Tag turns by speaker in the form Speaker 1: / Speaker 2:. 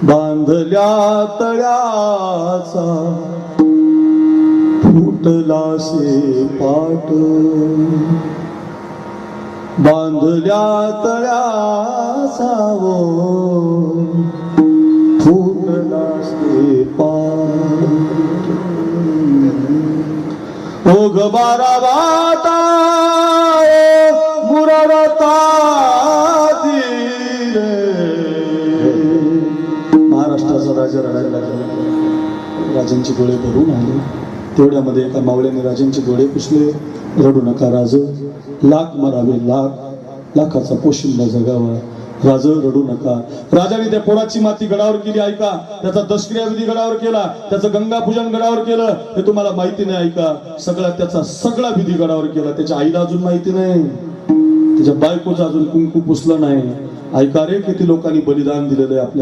Speaker 1: बांधल्या तळ्याचा फुटलासे पाट, बांधल्या तळ्याचा फुटलासे पाट। ओघ बारा वाटा मुरारता महाराष्ट्राचा राजा रडायला लागला, राजांचे डोळे भरून आले। तेवढ्यामध्ये एका मावळ्याने राजांचे डोळे पुसले। रडू नका राज, लाख मरावे लाख, लाखाचा पोशिंदा जगावा। राज रडू नका। राजाने त्या पोळाची माती गडावर केली, ऐका। त्याचा दशक्रिया विधी गडावर केला, त्याचं गंगा पूजन गडावर केलं, हे तुम्हाला माहिती नाही, ऐका। त्याचा सगळा विधी गडावर केला। त्याच्या आईला अजून माहिती नाही, त्याच्या बायकोचं अजून कुंकू पुसलं नाही, ऐका रे। किती लोकांनी बलिदान दिलेलं आहे आपल्या